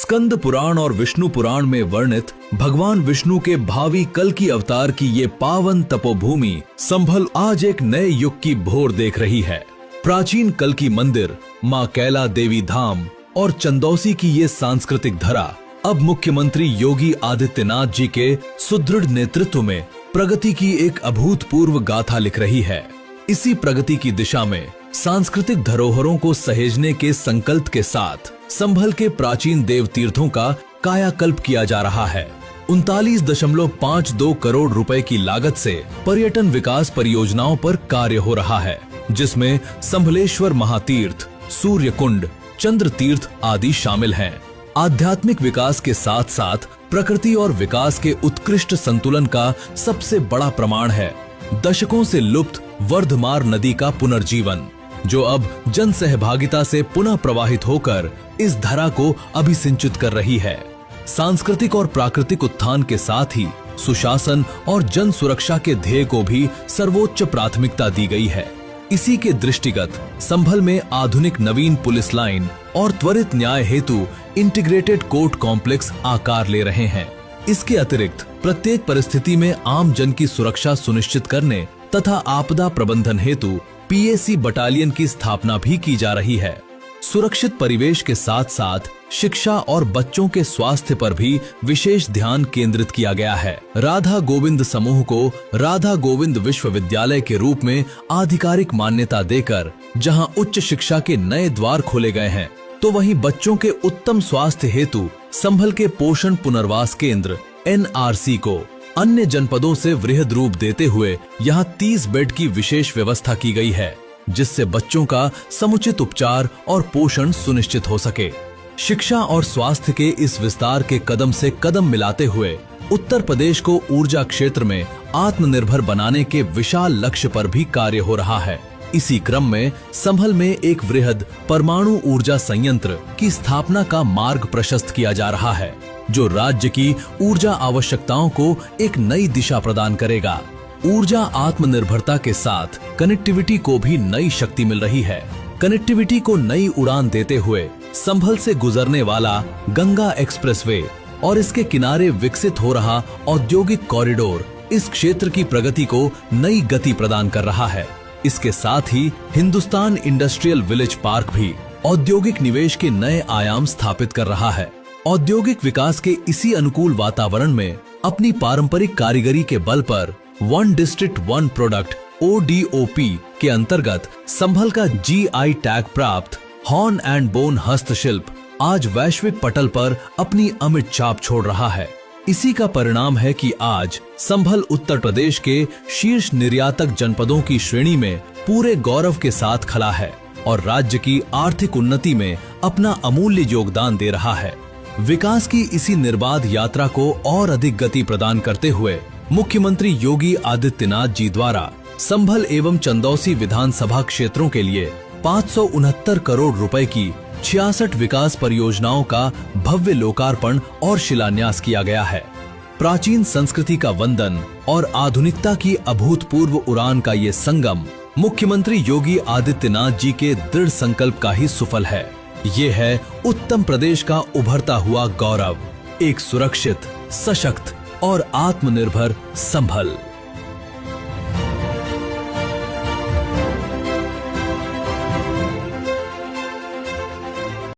स्कंद पुराण और विष्णु पुराण में वर्णित भगवान विष्णु के भावी कल की अवतार की ये पावन तपोभूमि संभल आज एक नए युग की भोर देख रही है। प्राचीन कल की मंदिर, मां कैला देवी धाम और चंदौसी की ये सांस्कृतिक धरा अब मुख्यमंत्री योगी आदित्यनाथ जी के सुदृढ़ नेतृत्व में प्रगति की एक अभूतपूर्व गाथा लिख रही है। इसी प्रगति की दिशा में सांस्कृतिक धरोहरों को सहेजने के संकल्प के साथ संभल के प्राचीन देव तीर्थों का कायाकल्प किया जा रहा है। 39.52 करोड़ रुपए की लागत से पर्यटन विकास परियोजनाओं पर कार्य हो रहा है, जिसमें संभलेश्वर महातीर्थ, सूर्य कुंड, चंद्र तीर्थ आदि शामिल हैं। आध्यात्मिक विकास के साथ साथ प्रकृति और विकास के उत्कृष्ट संतुलन का सबसे बड़ा प्रमाण है दशकों से लुप्त वर्धमार नदी का पुनर्जीवन, जो अब जन सहभागिता से पुनः प्रवाहित होकर इस धरा को अभिसिंचित कर रही है। सांस्कृतिक और प्राकृतिक उत्थान के साथ ही सुशासन और जन सुरक्षा के ध्येय को भी सर्वोच्च प्राथमिकता दी गई है। इसी के दृष्टिगत संभल में आधुनिक नवीन पुलिस लाइन और त्वरित न्याय हेतु इंटीग्रेटेड कोर्ट कॉम्प्लेक्स आकार ले रहे हैं। इसके अतिरिक्त प्रत्येक परिस्थिति में आम जन की सुरक्षा सुनिश्चित करने तथा आपदा प्रबंधन हेतु पीएसी बटालियन की स्थापना भी की जा रही है। सुरक्षित परिवेश के साथ साथ शिक्षा और बच्चों के स्वास्थ्य पर भी विशेष ध्यान केंद्रित किया गया है। राधा गोविंद समूह को राधा गोविंद विश्वविद्यालय के रूप में आधिकारिक मान्यता देकर जहां उच्च शिक्षा के नए द्वार खोले गए हैं, तो वहीं बच्चों के उत्तम स्वास्थ्य हेतु संभल के पोषण पुनर्वास केंद्र NRC को अन्य जनपदों से वृहद रूप देते हुए यहाँ 30 बेड की विशेष व्यवस्था की गई है, जिससे बच्चों का समुचित उपचार और पोषण सुनिश्चित हो सके। शिक्षा और स्वास्थ्य के इस विस्तार के कदम से कदम मिलाते हुए उत्तर प्रदेश को ऊर्जा क्षेत्र में आत्मनिर्भर बनाने के विशाल लक्ष्य पर भी कार्य हो रहा है। इसी क्रम में संभल में एक वृहद परमाणु ऊर्जा संयंत्र की स्थापना का मार्ग प्रशस्त किया जा रहा है, जो राज्य की ऊर्जा आवश्यकताओं को एक नई दिशा प्रदान करेगा। ऊर्जा आत्मनिर्भरता के साथ कनेक्टिविटी को भी नई शक्ति मिल रही है। कनेक्टिविटी को नई उड़ान देते हुए संभल से गुजरने वाला गंगा एक्सप्रेसवे और इसके किनारे विकसित हो रहा औद्योगिक कॉरिडोर इस क्षेत्र की प्रगति को नई गति प्रदान कर रहा है। इसके साथ ही हिंदुस्तान इंडस्ट्रियल विलेज पार्क भी औद्योगिक निवेश के नए आयाम स्थापित कर रहा है। औद्योगिक विकास के इसी अनुकूल वातावरण में अपनी पारंपरिक कारीगरी के बल पर one district one product ODOP के अंतर्गत संभल का GI टैग प्राप्त हॉर्न एंड बोन हस्तशिल्प आज वैश्विक पटल पर अपनी अमिट छाप छोड़ रहा है। इसी का परिणाम है कि आज संभल उत्तर प्रदेश के शीर्ष निर्यातक जनपदों की श्रेणी में पूरे गौरव के साथ खड़ा है और राज्य की आर्थिक उन्नति में अपना अमूल्य योगदान दे रहा है। विकास की इसी निर्बाध यात्रा को और अधिक गति प्रदान करते हुए मुख्यमंत्री योगी आदित्यनाथ जी द्वारा संभल एवं चंदौसी विधानसभा क्षेत्रों के लिए 569 करोड़ रुपए की 66 विकास परियोजनाओं का भव्य लोकार्पण और शिलान्यास किया गया है। प्राचीन संस्कृति का वंदन और आधुनिकता की अभूतपूर्व उड़ान का ये संगम मुख्यमंत्री योगी आदित्यनाथ जी के दृढ़ संकल्प का ही सुफल है। ये है उत्तम प्रदेश का उभरता हुआ गौरव, एक सुरक्षित, सशक्त और आत्मनिर्भर संभल।